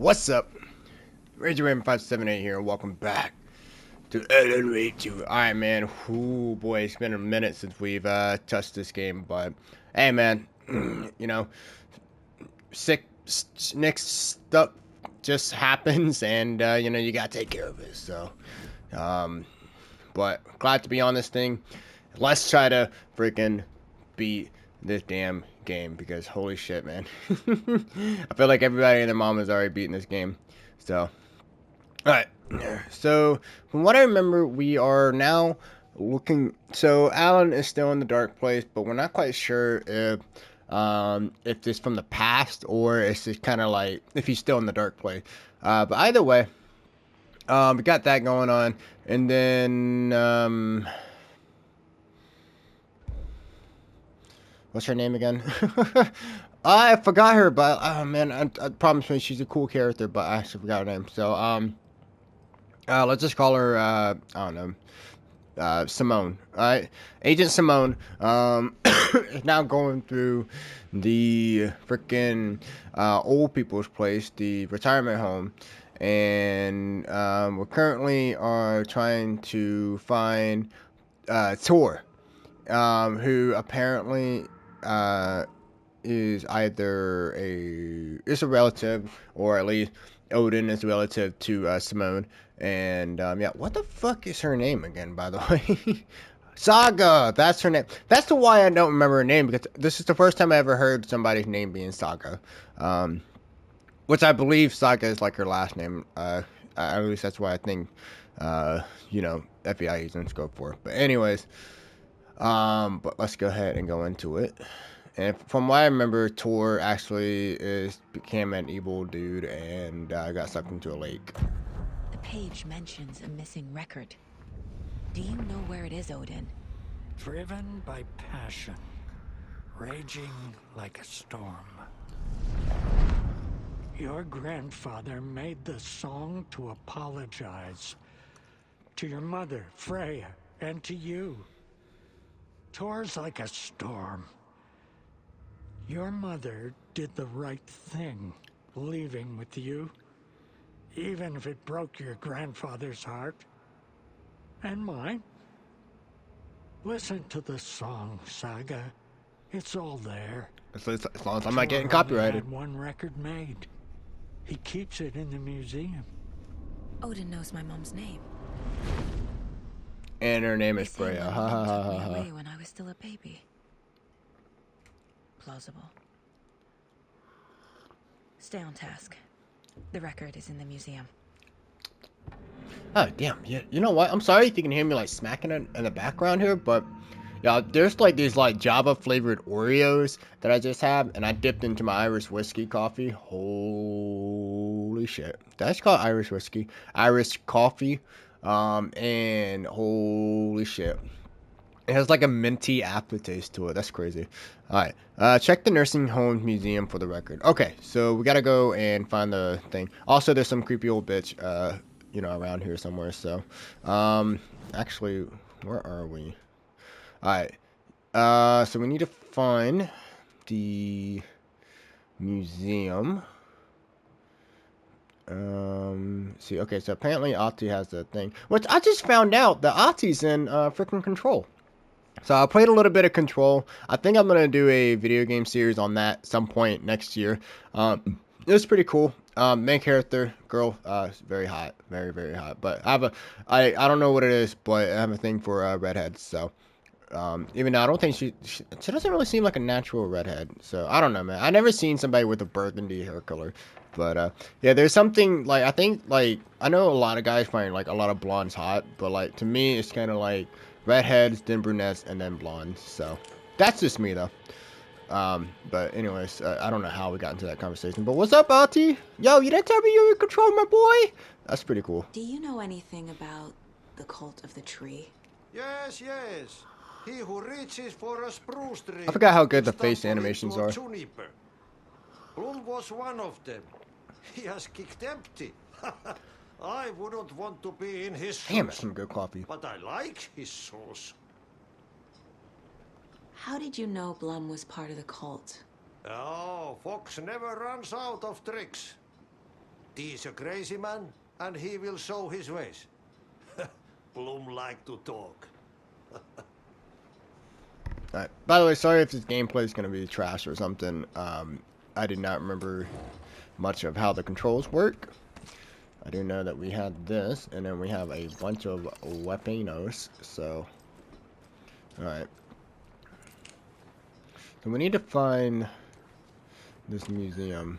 What's up? RagerRaven578 here, and welcome back to Alan Wake 2. Alright, man. Ooh, boy, it's been a minute since we've touched this game, but hey, man, you know, next stuff just happens, and you know, you gotta take care of it. So, but glad to be on this thing. Let's try to freaking beat this damn game because holy shit, man. I feel like everybody and their mom has already beaten this game. So, alright. So, from what I remember, we are now looking. So, Alan is still in the dark place, but we're not quite sure if it's from the past or it's just kind of like if he's still in the dark place. But either way, we got that going on, and then what's her name again? I forgot her, but oh man, I promise me she's a cool character, but I actually forgot her name. So let's just call her I don't know, Simone. All right, Agent Simone is now going through the freaking old people's place, the retirement home, and we're currently are trying to find Tor, who apparently is either a relative, or at least Odin is a relative to Simone. And yeah, what the fuck is her name again, by the way? Saga, that's her name. That's the why I don't remember her name, because this is the first time I ever heard somebody's name being Saga. Which I believe Saga is like her last name. At least that's why I think you know, FBI agents go for. But anyways, but let's go ahead and go into it. And from what I remember, Tor actually became an evil dude and got sucked into a lake. The page mentions a missing record. Do you know where it is, Odin? Driven by passion, raging like a storm. Your grandfather made the song to apologize. To your mother, Freya, and to you. Tor's like a storm. Your mother did the right thing, leaving with you, even if it broke your grandfather's heart. And mine. Listen to the song, Saga. It's all there. As long as I'm not getting copyrighted. Had one record made. He keeps it in the museum. Odin knows my mom's name. And her name is They say Freya. my Ha mom ha took ha me ha ha. away when I was still a baby. Plausible. Stay on task. The record is in the museum. Oh damn! Yeah, you know what? I'm sorry if you can hear me like smacking it in the background here, but yeah, there's like these like Java flavored Oreos that I just had, and I dipped into my Irish whiskey coffee. Holy shit! That's called Irish whiskey, Irish coffee, and holy shit. It has like a minty aftertaste to it. That's crazy. Alright. Check the nursing home museum for the record. Okay, so we gotta go and find the thing. Also, there's some creepy old bitch, you know, around here somewhere. So, actually, where are we? Alright. So we need to find the museum. See, okay, so apparently Ati has the thing. Which I just found out that Ati's in, freaking Control. So I played a little bit of Control. I think I'm gonna do a video game series on that some point next year. It was pretty cool. Main character, girl, very hot, very very hot. But I don't know what it is, but I have a thing for redheads. So even though I don't think she doesn't really seem like a natural redhead. So I don't know, man. I never seen somebody with a burgundy hair color. But yeah, there's something like I think like I know a lot of guys find like a lot of blondes hot, but like to me it's kind of like redheads, then brunettes, and then blondes. So that's just me though. But anyways, I don't know how we got into that conversation. But what's up, Ati? Yo, you didn't tell me you were in control, my boy. That's pretty cool. Do you know anything about the cult of the tree? Yes, yes. He who reaches for a spruce tree. I forgot how good the will face stumble animations into a are. juniper. Bloom was one of them. He has kicked empty. I wouldn't want to be in his Damn, it's shoes, some good coffee. but I like his sauce. How did you know Blum was part of the cult? Oh, Fox never runs out of tricks. He's a crazy man, and he will show his ways. Bloom like to talk. Alright. By the way, sorry if this gameplay is going to be trash or something. I did not remember much of how the controls work. I do know that we had this, and then we have a bunch of weaponos, so... Alright. So we need to find this museum.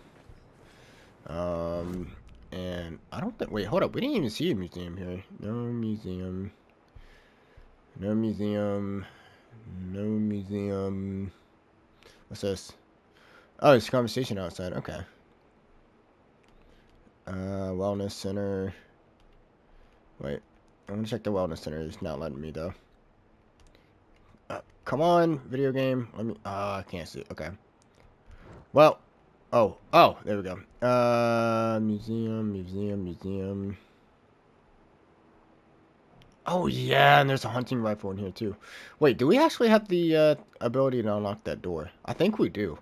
And I don't think... Wait, hold up. We didn't even see a museum here. No museum. No museum. No museum. What's this? Oh, it's a conversation outside. Okay. Wellness center. Wait. I'm gonna check the wellness center. It's not letting me, though. Come on, video game. Let me... I can't see. Okay. Well... Oh, there we go. Museum. Oh, yeah, and there's a hunting rifle in here, too. Wait, do we actually have the ability to unlock that door? I think we do.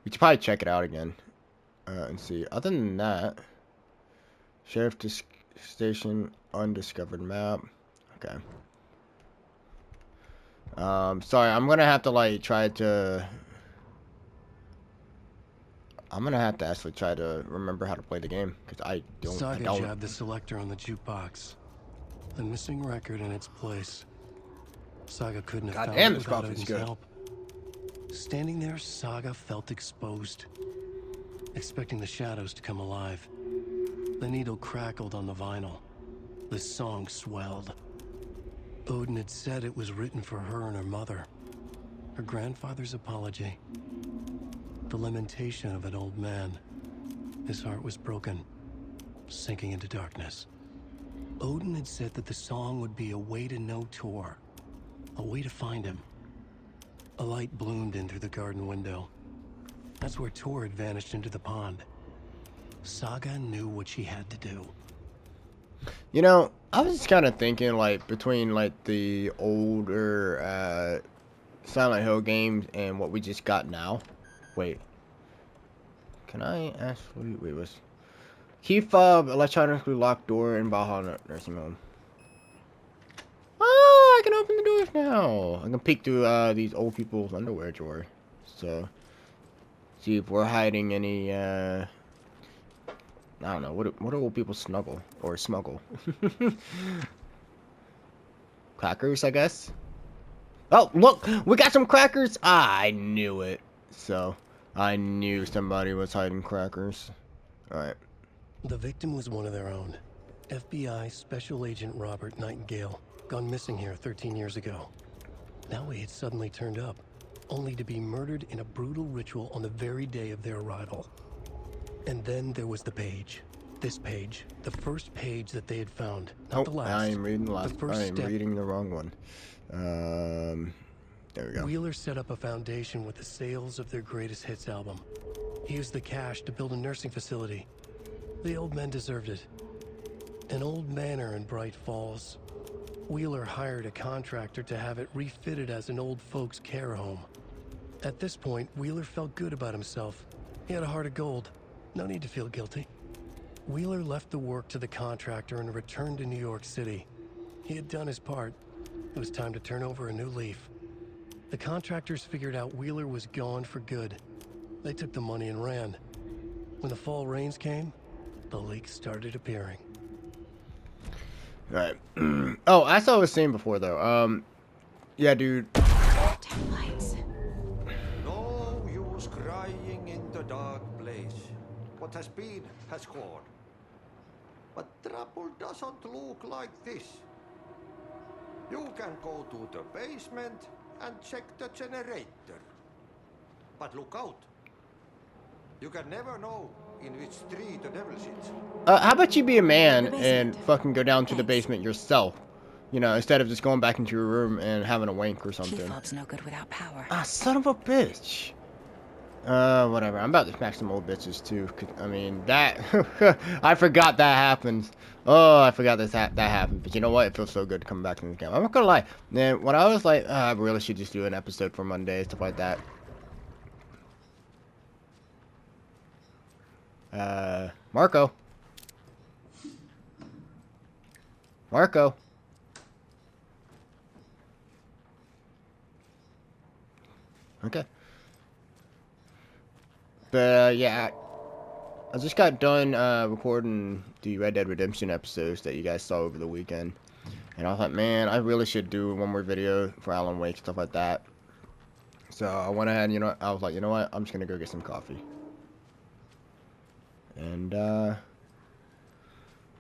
We should probably check it out again and see. Other than that, Sheriff Station, undiscovered map. Okay. Sorry, I'm going to have to, like, I'm gonna have to actually try to remember how to play the game, because I don't. Saga jabbed the selector on the jukebox. The missing record in its place. Saga couldn't have found it without Odin's help. Standing there, Saga felt exposed, expecting the shadows to come alive. The needle crackled on the vinyl. The song swelled. Odin had said it was written for her and her mother. Her grandfather's apology. The lamentation of an old man. His heart was broken, sinking into darkness. Odin had said that the song would be a way to know Tor, a way to find him. A light bloomed in through the garden window. That's where Tor had vanished into the pond. Saga knew what she had to do. You know, I was just kind of thinking, like, between, like, the older Silent Hill games and what we just got now. Wait. Can I actually... Wait, what's... Key fob, electronically locked door in Valhalla nursing home. Oh, I can open the doors now. I can peek through these old people's underwear drawer. So, see if we're hiding any, I don't know. What do old people snuggle or smuggle? Crackers, I guess. Oh, look, we got some crackers. I knew it. So, I knew somebody was hiding crackers. All right. The victim was one of their own. FBI Special Agent Robert Nightingale, gone missing here 13 years ago. Now he had suddenly turned up, only to be murdered in a brutal ritual on the very day of their arrival. And then there was the page. This page, the first page that they had found, not the last. I am reading the last. I am reading the wrong one. There we go. Wheeler set up a foundation with the sales of their greatest hits album. He used the cash to build a nursing facility. The old men deserved it. An old manor in Bright Falls. Wheeler hired a contractor to have it refitted as an old folks' care home. At this point, Wheeler felt good about himself. He had a heart of gold. No need to feel guilty. Wheeler left the work to the contractor and returned to New York City. He had done his part. It was time to turn over a new leaf. The contractors figured out Wheeler was gone for good. They took the money and ran. When the fall rains came, the leaks started appearing. Alright. Oh, as I was saying before, though, yeah, dude. Taglights. No use crying in the dark place. What has been has gone. But trouble doesn't look like this. You can go to the basement and check the generator. But look out. You can never know in which tree the devil sits. How about you be a man and fucking go down to the basement yourself? You know, instead of just going back into your room and having a wank or something. Key fob's no good without power. Ah, son of a bitch. Whatever. I'm about to smack some old bitches too. I mean, that... I forgot that happens. Oh, I forgot that happened. But you know what? It feels so good to come back to the game. I'm not gonna lie. Man, when I was like, I really should just do an episode for Monday, stuff like that. Marco. Marco. Okay. But yeah, I just got done recording the Red Dead Redemption episodes that you guys saw over the weekend. And I thought, man, I really should do one more video for Alan Wake, stuff like that. So I went ahead and, I was like, you know what? I'm just going to go get some coffee. And,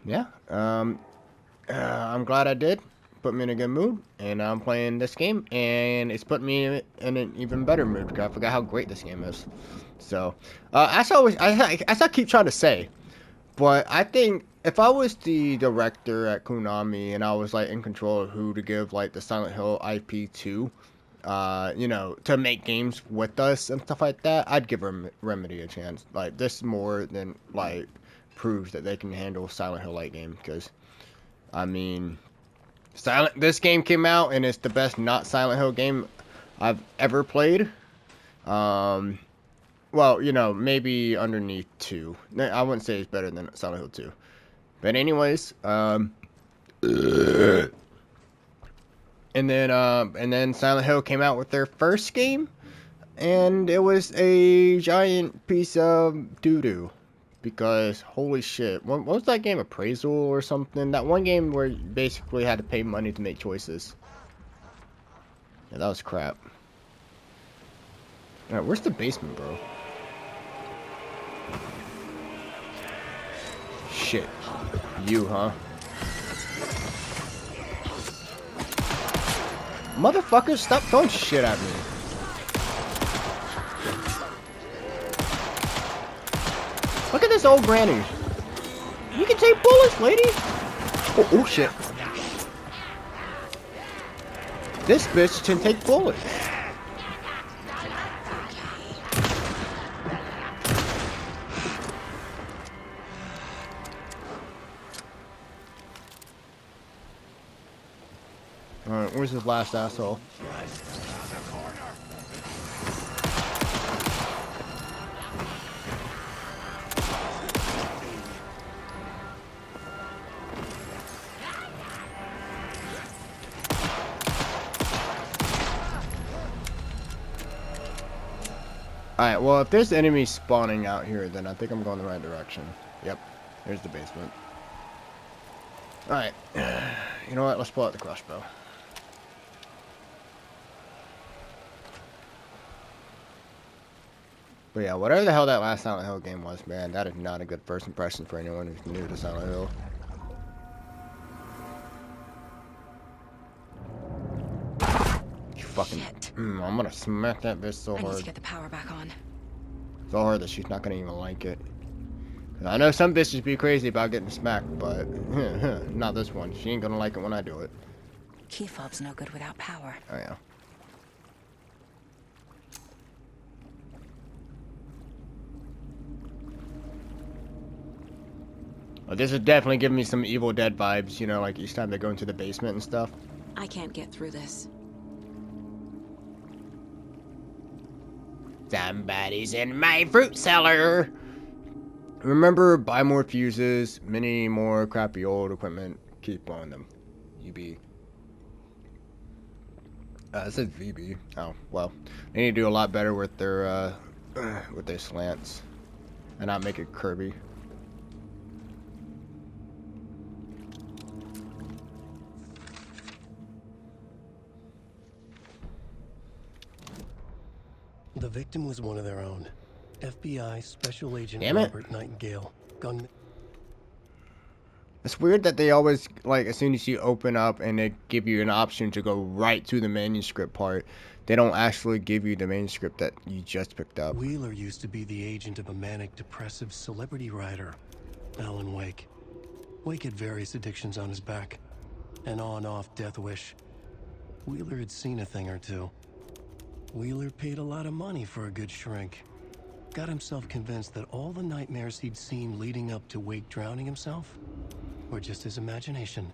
yeah. I'm glad I did. Put me in a good mood. And I'm playing this game. And it's put me in an even better mood. Because I forgot how great this game is. So, as I keep trying to say. But I think if I was the director at Konami and I was like in control of who to give like the Silent Hill IP to, to make games with us and stuff like that, I'd give Remedy a chance. Like this more than like proves that they can handle Silent Hill like game, because I mean, this game came out and it's the best not Silent Hill game I've ever played. Well, maybe underneath 2. I wouldn't say it's better than Silent Hill 2. But anyways, and then Silent Hill came out with their first game, and it was a giant piece of doo-doo. Because, holy shit, what was that game, Appraisal or something? That one game where you basically had to pay money to make choices. Yeah, that was crap. Alright, where's the basement, bro? Shit. You, huh? Motherfuckers, stop throwing shit at me. Look at this old granny. You can take bullets, lady. Oh shit. This bitch can take bullets. Alright, where's this last asshole? Alright, well, if there's enemies spawning out here, then I think I'm going the right direction. Yep, here's the basement. Alright, you know what? Let's pull out the crossbow. But yeah, whatever the hell that last Silent Hill game was, man, that is not a good first impression for anyone who's new to Silent Hill. You fucking... I'm gonna smack that bitch so hard. I need to get the power back on. So hard that she's not gonna even like it. I know some bitches be crazy about getting smacked, but not this one. She ain't gonna like it when I do it. Key fob's no good without power. Oh yeah. Well, this is definitely giving me some Evil Dead vibes, like each time they go into the basement and stuff. I can't get through this. Somebody's in my fruit cellar! Remember, buy more fuses, many more crappy old equipment, keep blowing them. UB. It says VB. Oh, well. They need to do a lot better with their slants. And not make it curvy. The victim was one of their own. FBI Special Agent Damn it. Robert Nightingale. Gunman. It's weird that they always, like, as soon as you open up and they give you an option to go right to the manuscript part, they don't actually give you the manuscript that you just picked up. Wheeler used to be the agent of a manic depressive celebrity writer, Alan Wake. Wake had various addictions on his back. An on-off death wish. Wheeler had seen a thing or two. Wheeler paid a lot of money for a good shrink. Got himself convinced that all the nightmares he'd seen leading up to Wake drowning himself were just his imagination.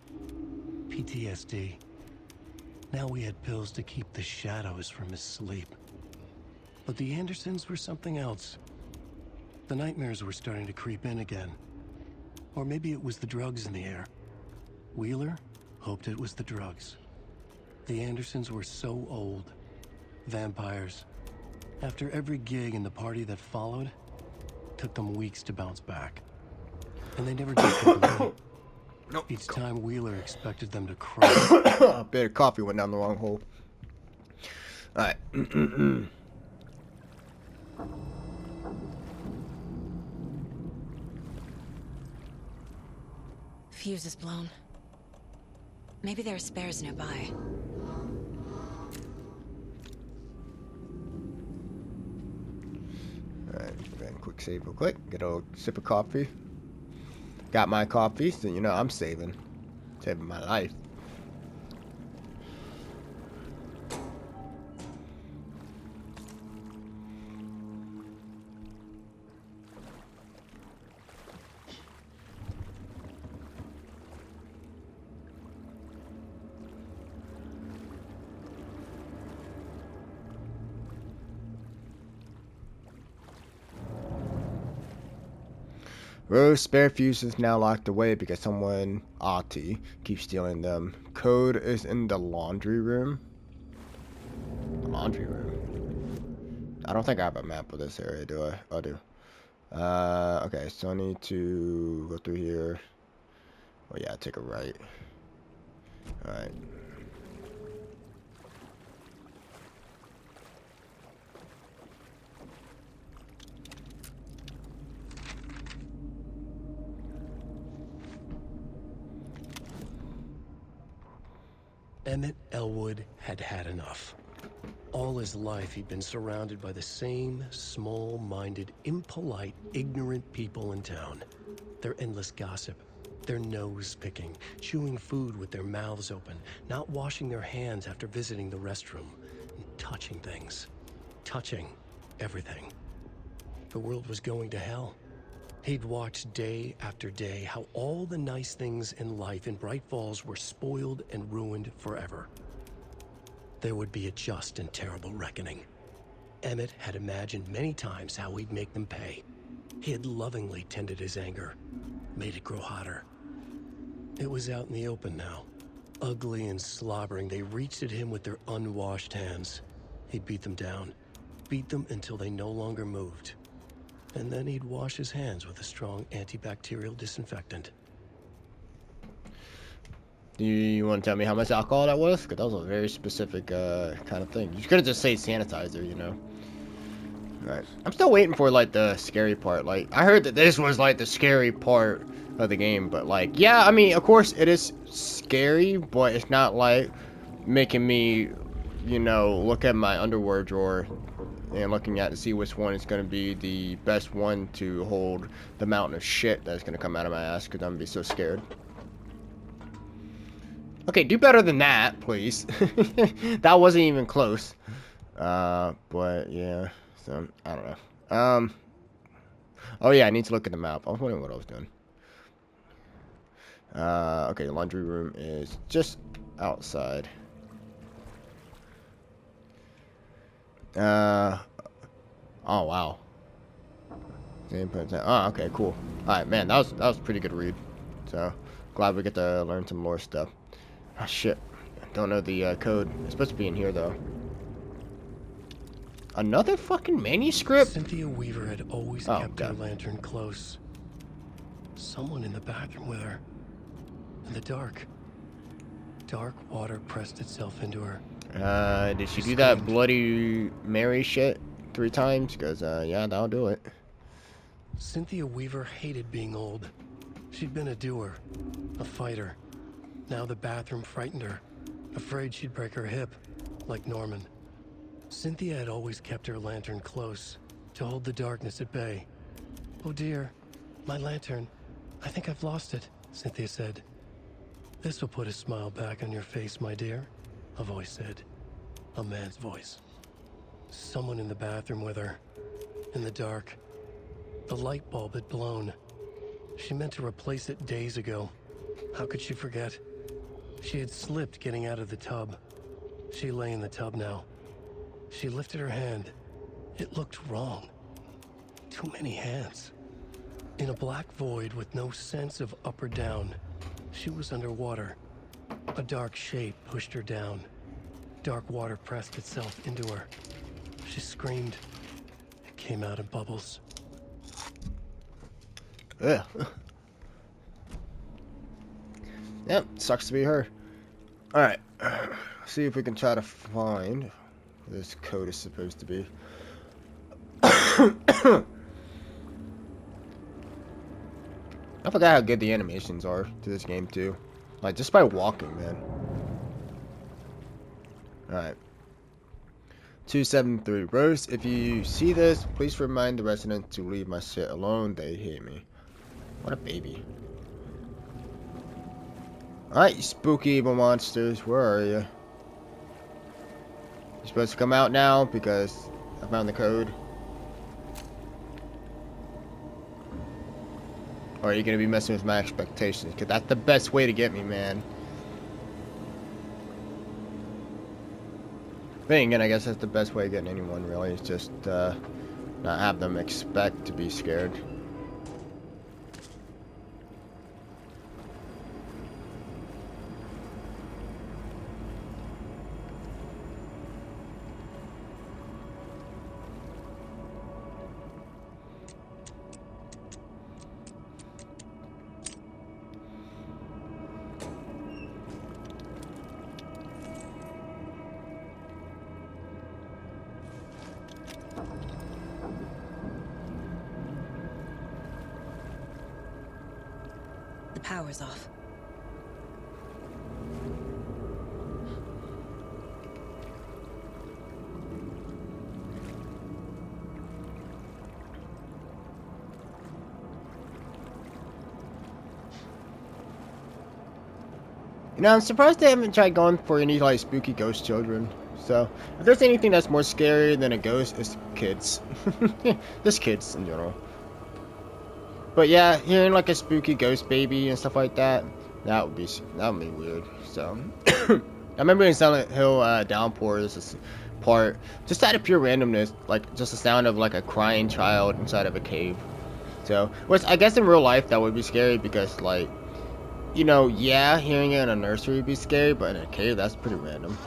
PTSD. Now we had pills to keep the shadows from his sleep. But the Andersons were something else. The nightmares were starting to creep in again. Or maybe it was the drugs in the air. Wheeler hoped it was the drugs. The Andersons were so old. Vampires. After every gig and the party that followed, took them weeks to bounce back. And they never did get away. Nope. Each time Wheeler expected them to cry. A bit of coffee went down the wrong hole. Alright. Fuse is blown. Maybe there are spares nearby. Alright, go ahead and quick save real quick. Get a sip of coffee. Got my coffee, so you know I'm saving. Saving my life. Rose spare fuses now locked away because someone, Ahti, keeps stealing them. Code is in the laundry room. The laundry room. I don't think I have a map of this area, do I? Oh, I do. Okay, so I need to go through here. Oh yeah, take a right. Alright. Emmett Elwood had had enough. All his life he'd been surrounded by the same small-minded, impolite, ignorant people in town. Their endless gossip, their nose-picking, chewing food with their mouths open, not washing their hands after visiting the restroom, and touching things. Touching everything. The world was going to hell. He'd watched day after day how all the nice things in life in Bright Falls were spoiled and ruined forever. There would be a just and terrible reckoning. Emmett had imagined many times how he'd make them pay. He had lovingly tended his anger, made it grow hotter. It was out in the open now. Ugly and slobbering, they reached at him with their unwashed hands. He'd beat them down, beat them until they no longer moved. And then he'd wash his hands with a strong antibacterial disinfectant. Do you want to tell me how much alcohol that was? Because that was a very specific kind of thing. You could have just said sanitizer, you know. Alright. I'm still waiting for, like, the scary part. Like, I heard that this was, like, the scary part of the game. But, like, yeah, I mean, of course it is scary. But it's not, like, making me, you know, look at my underwear drawer and looking at to see which one is going to be the best one to hold the mountain of shit that's going to come out of my ass, because I'm going to be so scared. Okay, do better than that, please. That wasn't even close. But yeah, so I don't know. Oh yeah, I need to look at the map. I was wondering what I was doing. Okay, the laundry room is just outside. Oh wow. Oh, okay, cool. Alright, man, that was a pretty good read. So glad we get to learn some more stuff. Oh shit. Don't know the code. It's supposed to be in here though. Another fucking manuscript? Cynthia Weaver had always kept her lantern close. Someone in the bathroom with her. In the dark. Dark water pressed itself into her. Did she do that Bloody Mary shit 3 times? Because, yeah, that'll do it. Cynthia Weaver hated being old. She'd been a doer, a fighter. Now the bathroom frightened her, afraid she'd break her hip, like Norman. Cynthia had always kept her lantern close, to hold the darkness at bay. "Oh dear, my lantern. I think I've lost it," Cynthia said. "This will put a smile back on your face, my dear," a voice said. A man's voice. Someone in the bathroom with her. In the dark. The light bulb had blown. She meant to replace it days ago. How could she forget? She had slipped getting out of the tub. She lay in the tub now. She lifted her hand. It looked wrong. Too many hands. In a black void with no sense of up or down, she was underwater. A dark shape pushed her down. Dark water pressed itself into her. She screamed. It came out in bubbles. Ugh. Yep, sucks to be her. Alright. See if we can try to find where this code is supposed to be. I forgot how good the animations are to this game too. Like just by walking, man. Alright. 273. Rose, if you see this, please remind the residents to leave my shit alone. They hate me. What a baby. Alright, you spooky evil monsters. Where are you? You're supposed to come out now because I found the code. Or are you going to be messing with my expectations? Because that's the best way to get me, man. Then again, I guess that's the best way of getting anyone, really. Is just not have them expect to be scared. The power's off. You know, I'm surprised they haven't tried going for any like spooky ghost children. So, if there's anything that's more scary than a ghost, it's kids. Just kids in general. But yeah, hearing like a spooky ghost baby and stuff like that, that would be weird. So, I remember in Silent Hill Downpour, there's this part just out of pure randomness, like just the sound of like a crying child inside of a cave. So, which I guess in real life that would be scary because like, you know, yeah, hearing it in a nursery would be scary, but in a cave that's pretty random.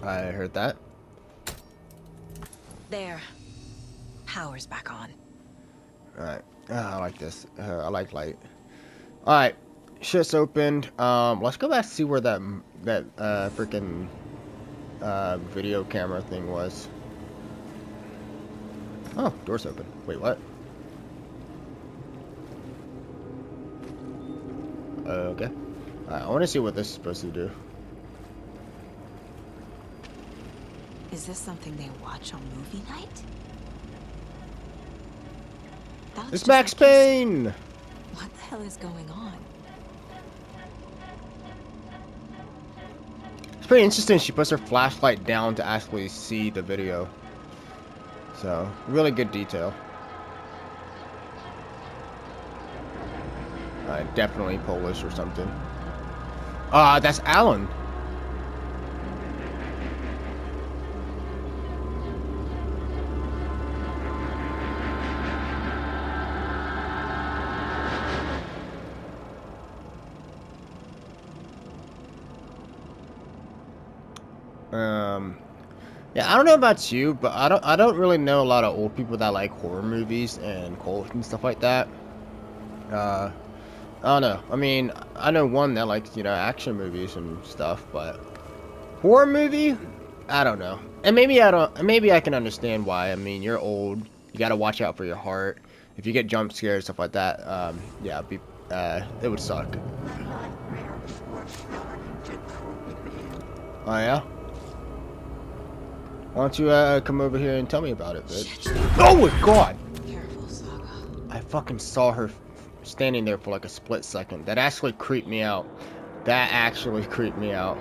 I heard that. There. Power's back on. Alright. I like this. I like light. Alright. Shit's opened. Let's go back and see where that freaking video camera thing was. Oh, door's open. Wait, what? Okay. Alright, I want to see what this is supposed to do. Is this something they watch on movie night? It's Max Payne! What the hell is going on? It's pretty interesting. She puts her flashlight down to actually see the video. So, really good detail. Definitely Polish or something. That's Alan. Yeah, I don't know about you, but I don't really know a lot of old people that like horror movies and cults and stuff like that. I don't know. I mean, I know one that likes, you know, action movies and stuff, but horror movie, I don't know. And maybe I can understand why. I mean, you're old. You got to watch out for your heart. If you get jump scared stuff like that, yeah, it would suck. Oh yeah? Why don't you come over here and tell me about it, bitch? Oh my god! Careful, Saga. I fucking saw her standing there for like a split second. That actually creeped me out. That actually creeped me out.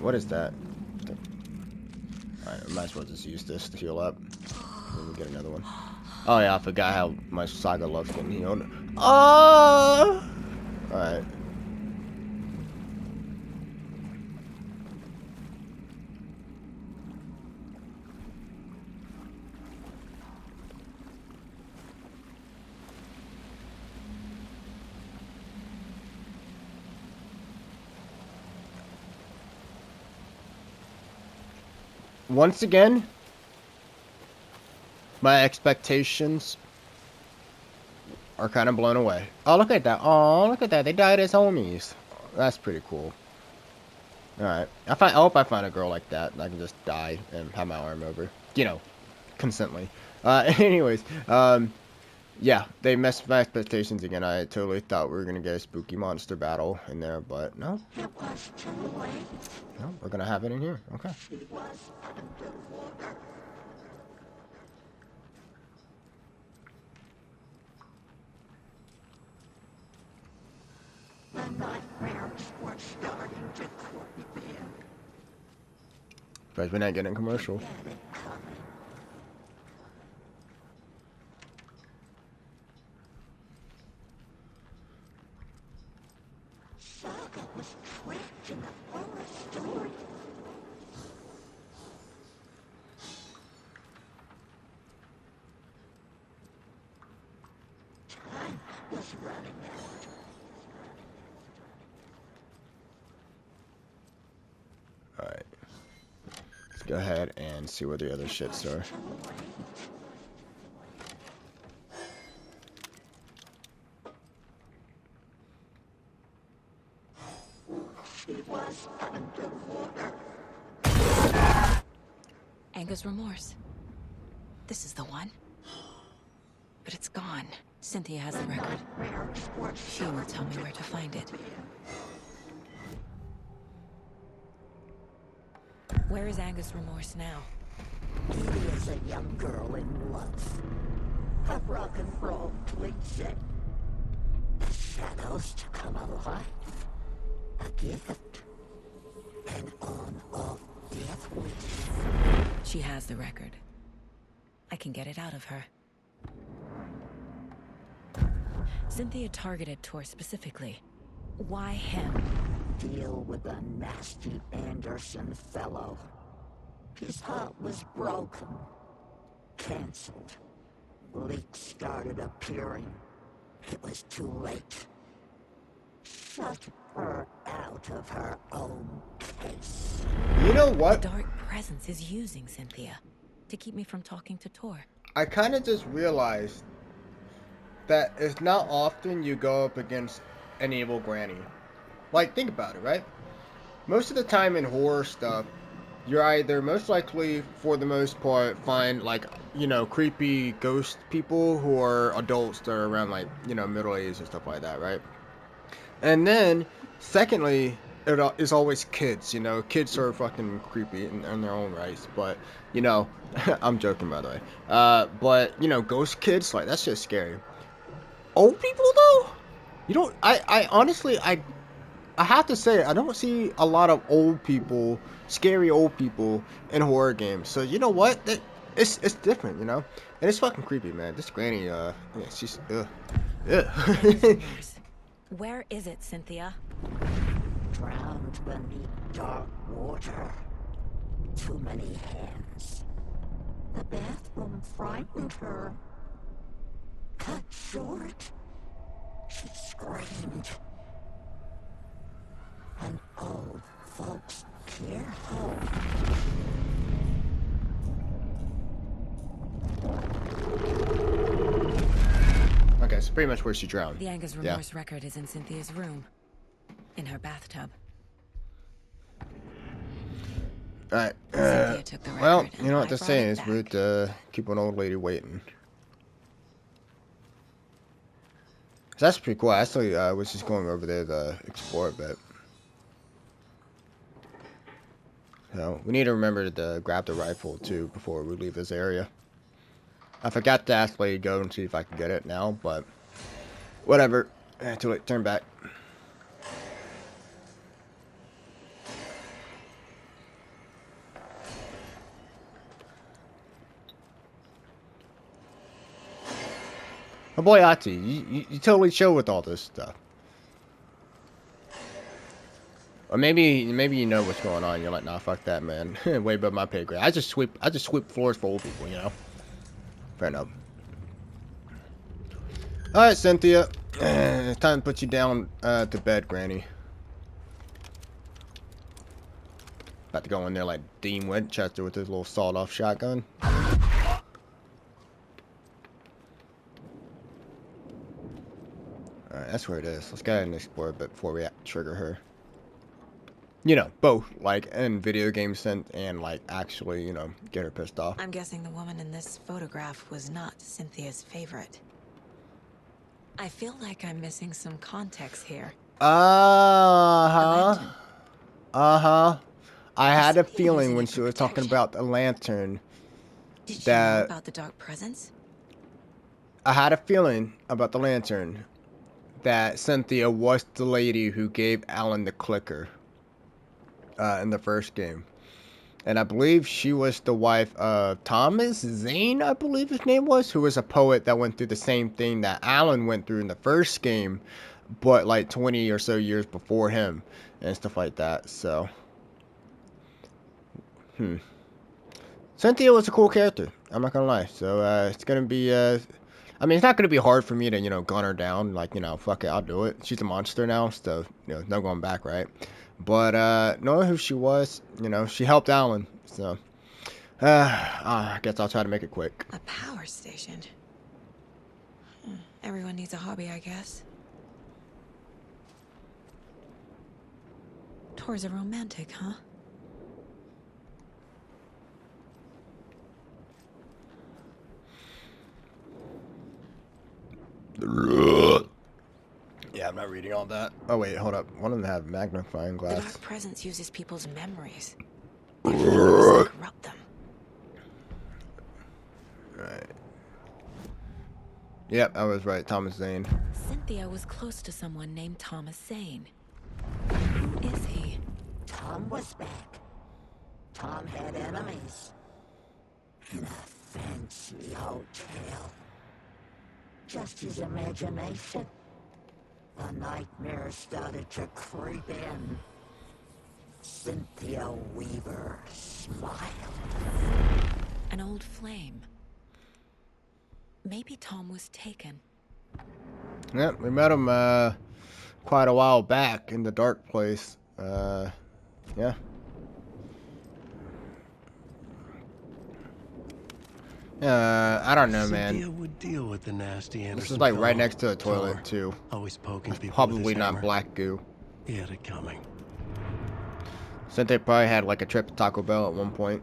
what is that? Alright, I might as well just use this to heal up. Then we get another one. Oh yeah, I forgot how much Saga loves getting healed. Oh! Alright. Once again, my expectations are kind of blown away. Oh, look at that. Oh, look at that. They died as homies. That's pretty cool. Alright. I hope I find a girl like that. I can just die and have my arm over. You know, consently. Anyways, yeah, they messed with my expectations again. I totally thought we were going to get a spooky monster battle in there, but no. It was too late. No, we're going to have it in here. Okay. She was underwater. The nightmares were starting to creep in. But we're not getting a commercial. Get it coming. Saga was trapped in a forest story. Time was running out. Alright. Let's go ahead and see where the other shits are. She was underwater. Anger's remorse. This is the one. But it's gone. Cynthia has the record. Nightmares were She will tell me where to find it. Where is Anger's remorse now? He is a young girl in love. A rock and roll cliche. The shadows to come alive. A gift. An on-off death wish. She has the record. I can get it out of her. Cynthia targeted Tor specifically. Why him? Deal with the nasty Anderson fellow. His heart was broken. Cancelled. Leaks started appearing. It was too late. Shut her out of her own case. You know The what? dark presence is using Cynthia to keep me from talking to Tor. I kind of just realized that it's not often you go up against an evil granny. Like, think about it, right? Most of the time in horror stuff, you're either most likely, for the most part, find, like, you know, creepy ghost people who are adults that are around, like, you know, middle age and stuff like that, right? And then, secondly, it is always kids, you know? Kids are fucking creepy in their own rights, but, you know, I'm joking, by the way. But, you know, ghost kids, like, that's just scary. Old people, though? You don't, I honestly, I have to say, I don't see a lot of old people, scary old people in horror games. So, you know what? It's different, you know? And it's fucking creepy, man. This granny, yeah, she's, Where is it, Cynthia? Drowned beneath dark water. Too many hands. The bathroom frightened her. Cut short. She screamed. An old folks care home. Okay, so pretty much where she drowned. The Anger's remorse record is in Cynthia's room. In her bathtub. Alright, Cynthia took the well, record you know what and they're I brought saying it is back. we'd keep an old lady waiting. That's pretty cool. I actually was just going over there to explore a bit. So, we need to remember to grab the rifle, too, before we leave this area. I forgot to actually go and see if I can get it now, but whatever. Too late. Turn back. My boy Ati, you totally chill with all this stuff. Or maybe you know what's going on. You're like, nah, fuck that, man. Way above my pay grade. I just sweep floors for old people, you know. Fair enough. All right, Cynthia, it's time to put you down to bed, Granny. About to go in there like Dean Winchester with his little sawed-off shotgun. All right, that's where it is. Let's go ahead and explore a bit before we trigger her. You know, both, like, in video game sense and, like, actually, you know, get her pissed off. I'm guessing the woman in this photograph was not Cynthia's favorite. I feel like I'm missing some context here. Uh-huh. Uh-huh. I had a Cynthia feeling using when it she for was talking protection? about the lantern Did she know that... about the dark presence? I had a feeling about the lantern that Cynthia was the lady who gave Alan the clicker in the first game. And I believe she was the wife of Thomas Zane, I believe his name was, who was a poet that went through the same thing that Alan went through in the first game, but like 20 or so years before him and stuff like that. So, Cynthia was a cool character. I'm not gonna lie. So it's gonna be I mean, it's not gonna be hard for me to, you know, gun her down. Like, you know, fuck it, I'll do it. She's a monster now, so, you know, no going back, right? But knowing who she was, you know, she helped Alan. So I guess I'll try to make it quick. A power station. Everyone needs a hobby, I guess. Tor's a romantic, huh? Yeah, I'm not reading all that. Oh wait, hold up. One of them have magnifying The glass. dark presence uses people's memories. Their fears corrupt them. Right. Yep, I was right. Thomas Zane. Cynthia was close to someone named Thomas Zane. Who is he? Tom was back. Tom had enemies. In a fancy hotel. Just his imagination. The nightmare started to creep in. Cynthia Weaver smiled. An old flame. Maybe Tom was taken. Yep, we met him quite a while back in the dark place. Yeah. I don't know, man. Cynthia would deal with the nasty Anderson. This is like right fellow. next to a toilet Tor, too. always poking It's people probably with his not hammer. black goo. He had it coming. Cynthia probably had like a trip to Taco Bell at one point.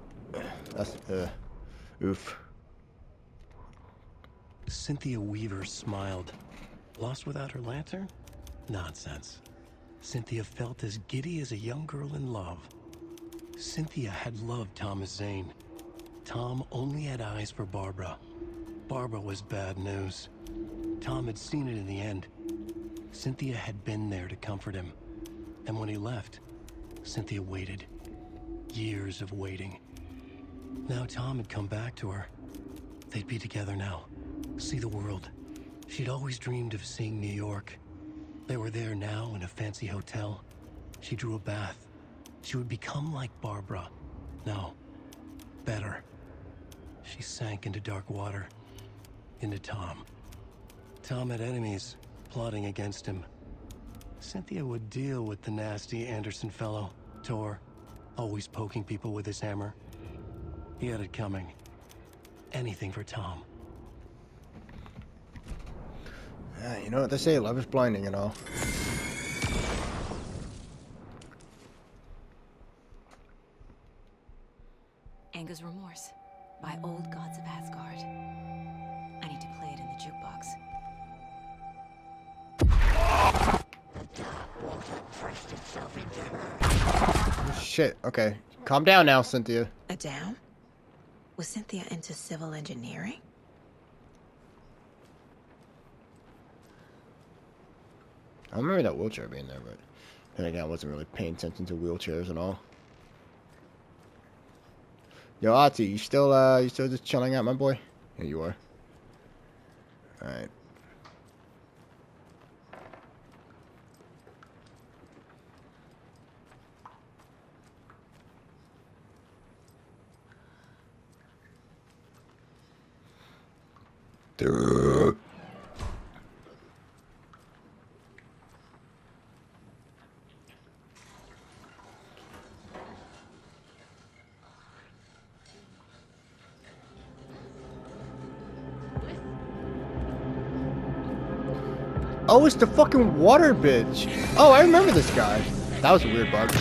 That's oof. Cynthia Weaver smiled. Lost without her lantern? Nonsense. Cynthia felt as giddy as a young girl in love. Cynthia had loved Thomas Zane. Tom only had eyes for Barbara. Barbara was bad news. Tom had seen it in the end. Cynthia had been there to comfort him. And when he left, Cynthia waited. Years of waiting. Now Tom had come back to her. They'd be together now. See the world. She'd always dreamed of seeing New York. They were there now in a fancy hotel. She drew a bath. She would become like Barbara. No, better. She sank into dark water. Into Tom. Tom had enemies plotting against him. Cynthia would deal with the nasty Anderson fellow, Tor, always poking people with his hammer. He had it coming. Anything for Tom. You know what they say, love is blinding and all. Anger's Remorse by Old Gods of Asgard. I need to play it in the jukebox. The dark water pressed itself into her. Oh, shit, okay. Calm down now, Cynthia. A down? Was Cynthia into civil engineering? I remember that wheelchair being there, but then again, I wasn't really paying attention to wheelchairs and all. Yo, Ati, you still just chilling out, my boy? Here you are. Alright. Oh, it's the fucking water bitch. Oh, I remember this guy. That was a weird bug.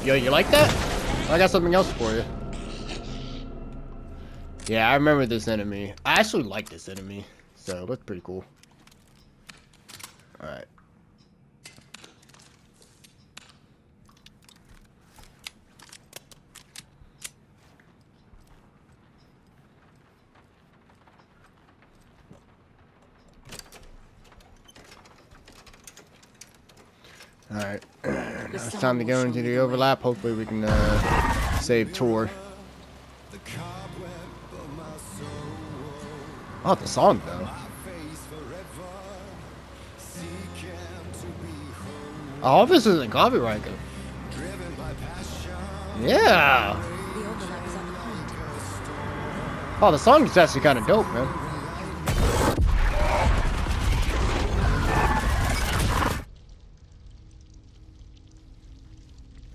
Yo, you like that? I got something else for you. Yeah, I remember this enemy. I actually like this enemy, so that's pretty cool. Alright. Alright. It's time to go into the overlap. Hopefully we can save Tor. Oh, the song though. Oh, this isn't copyright though. Yeah. The overlap is on the point. Oh, the song is actually kind of dope, man.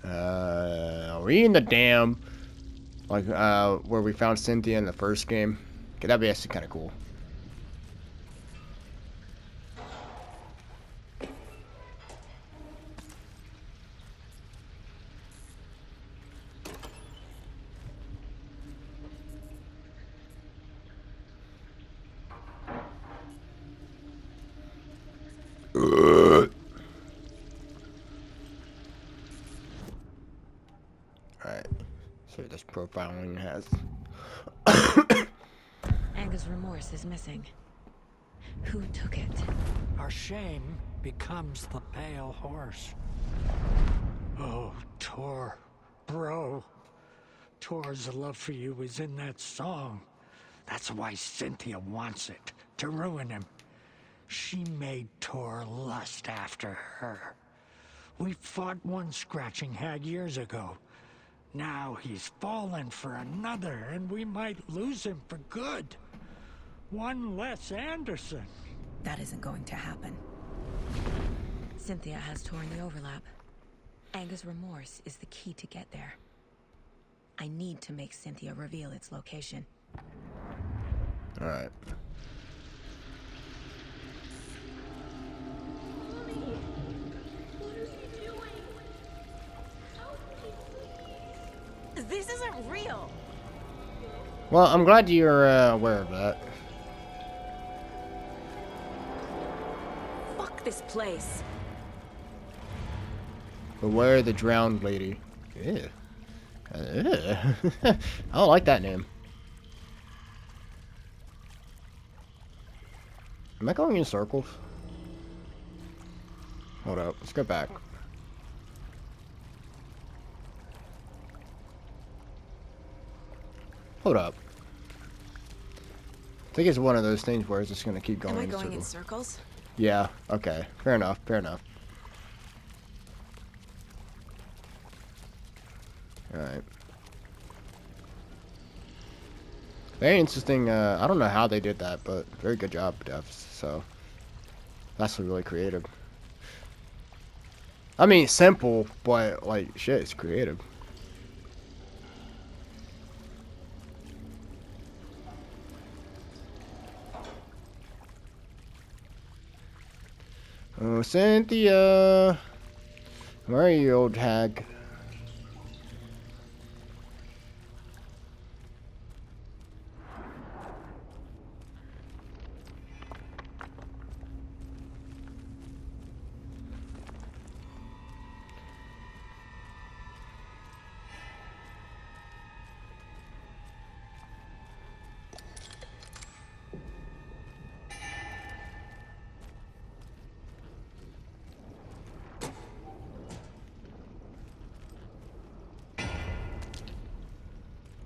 Are we in the dam? Like, where we found Cynthia in the first game? Okay, that'd be actually kind of cool. Alright, see what this profiling has. Anger's remorse is missing. Who took it? Our shame becomes the pale horse. Oh, Tor, bro. Tor's love for you is in that song. That's why Cynthia wants it, to ruin him. She made Tor lust after her. We fought one scratching hag years ago. Now he's fallen for another, and we might lose him for good. One less Anderson. That isn't going to happen. Cynthia has torn the overlap. Anger's remorse is the key to get there. I need to make Cynthia reveal its location. Alright. This isn't real! Well, I'm glad you're aware of that. Fuck this place! Beware the drowned lady. Yeah. I don't like that name. Am I going in circles? Hold up, let's go back. Hold up. I think it's one of those things where it's just gonna keep going. Am I in going in circles. circles? Yeah, okay. Fair enough, fair enough. Alright. Very interesting, I don't know how they did that, but very good job, devs, so. That's really creative. I mean, simple, but, like, shit, it's creative. Oh, Cynthia! Where are you, old hag?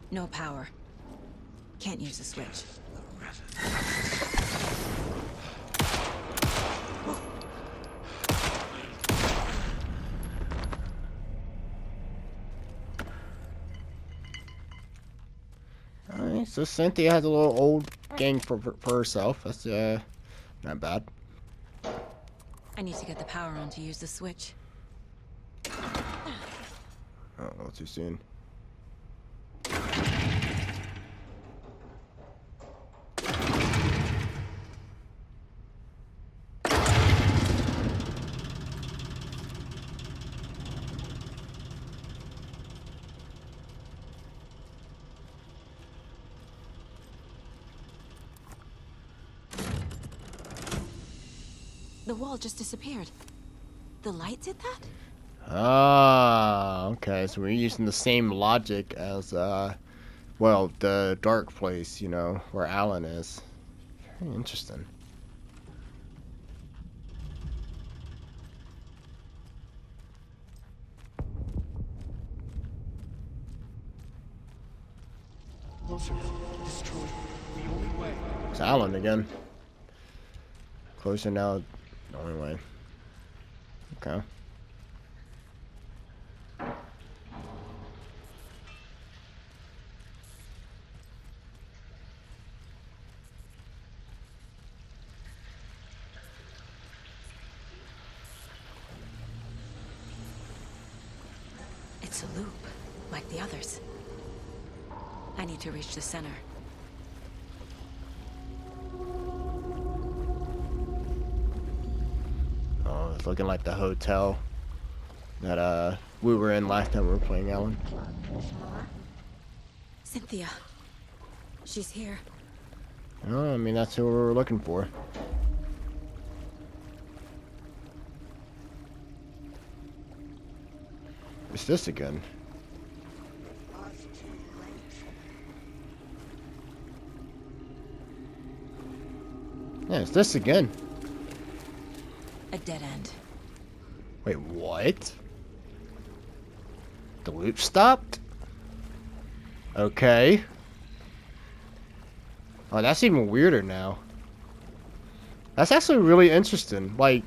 No power. Can't use the switch. Alright, so Cynthia has a little old gang for herself. That's not bad. I need to get the power on to use the switch. Oh, too soon. The wall just disappeared. The light did that? Ah, okay. So we're using the same logic as, well, the dark place, you know, where Alan is. Very interesting. Closer. Destroy. The only way. It's Alan again. Closer now, the only way. Okay. It's a loop, like the others. I need to reach the center. Oh, it's looking like the hotel that we were in last time we were playing Alan. Cynthia. She's here. Oh, I mean, that's who we were looking for. What's this again? Yeah, it's this again. A dead end. Wait, what? The loop stopped? Okay. Oh, that's even weirder now. That's actually really interesting. Like,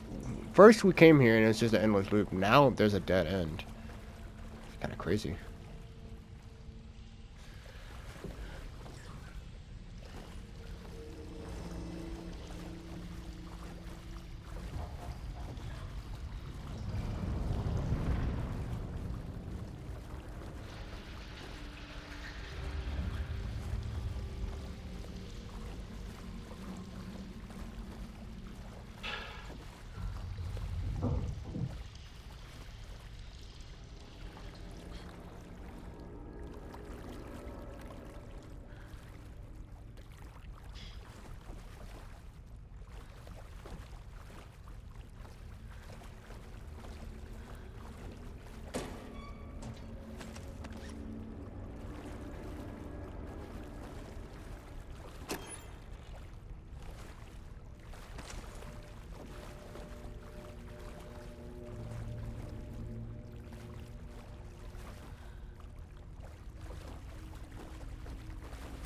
first we came here and it's just an endless loop. Now there's a dead end. It's kind of crazy.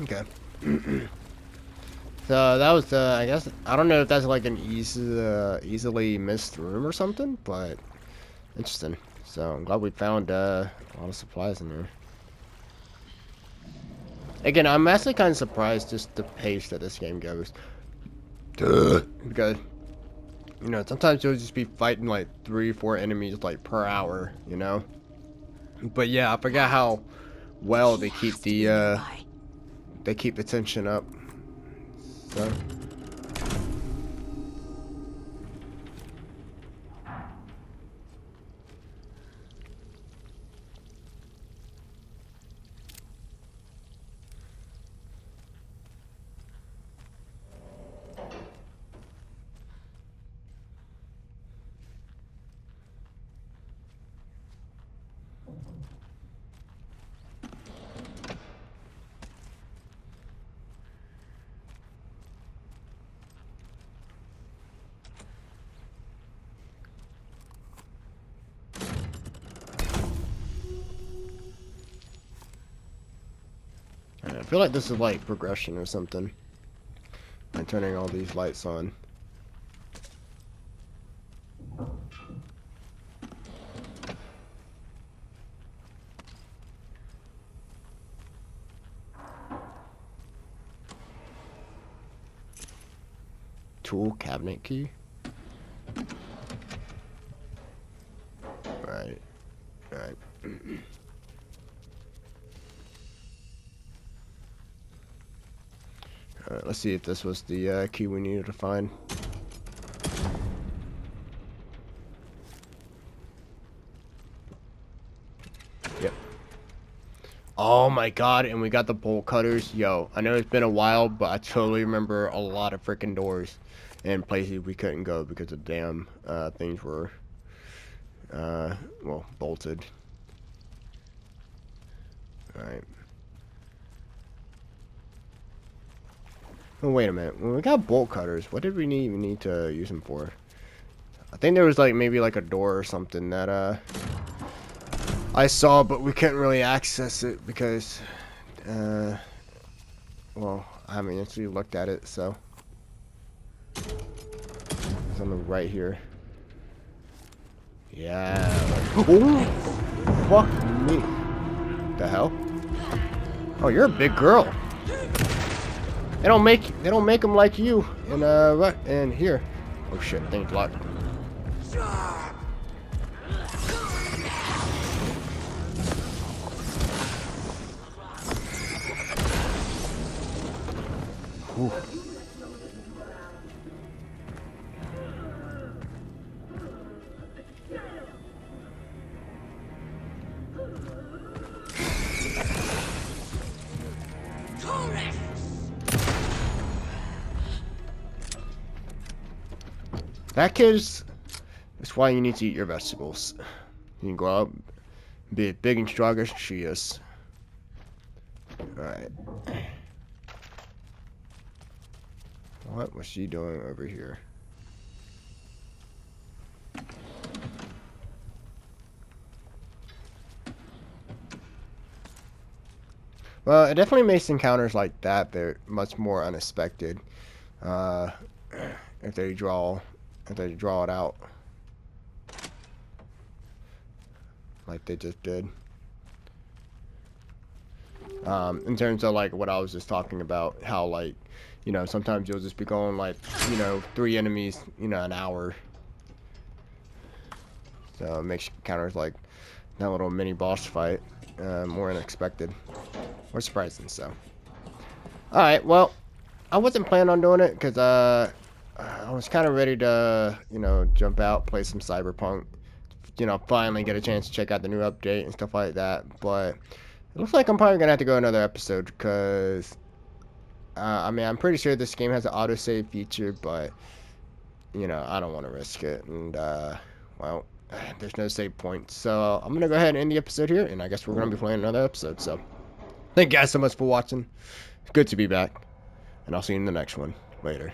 Okay. So that was I guess I don't know if that's like an easily missed room or something, but interesting. So I'm glad we found a lot of supplies in there. Again, I'm actually kind of surprised just the pace that this game goes. Because you know sometimes you'll just be fighting like 3 or 4 enemies like per hour, you know. But yeah, I forgot how well they keep the tension up. So. feel like this is like progression or something. I'm turning all these lights on. Tool cabinet key. Right. Right. Alright, let's see if this was the key we needed to find. Yep. Oh my god, and we got the bolt cutters. Yo, I know it's been a while, but I totally remember a lot of freaking doors and places we couldn't go because the damn things were, well, bolted. Alright. Oh, wait a minute. When we got bolt cutters, what did we need to use them for? I think there was like maybe like a door or something that I saw, but we couldn't really access it because well, I haven't actually looked at it, so it's on the right here. Yeah. Oh, fuck me. The hell? Oh, you're a big girl. They don't make them like you. And right and here. Oh shit, thing's locked. Ooh. That kid's... That's why you need to eat your vegetables. You can go out, be big and strong as she is. Alright. What was she doing over here? Well, it definitely makes encounters like that they're much more unexpected. If they draw it out like they just did. In terms of like what I was just talking about, how like, you know, sometimes you'll just be going like, you know, 3 enemies, you know, an hour. So it makes encounters like that little mini boss fight more unexpected or surprising. So, all right, well, I wasn't planning on doing it because I was kind of ready to, you know, jump out, play some Cyberpunk, you know, finally get a chance to check out the new update and stuff like that. But it looks like I'm probably gonna have to go another episode because, I mean, I'm pretty sure this game has an autosave feature, but, you know, I don't want to risk it. And, well, there's no save point. So I'm gonna go ahead and end the episode here, and I guess we're gonna be playing another episode. So thank you guys so much for watching. It's good to be back, and I'll see you in the next one. Later.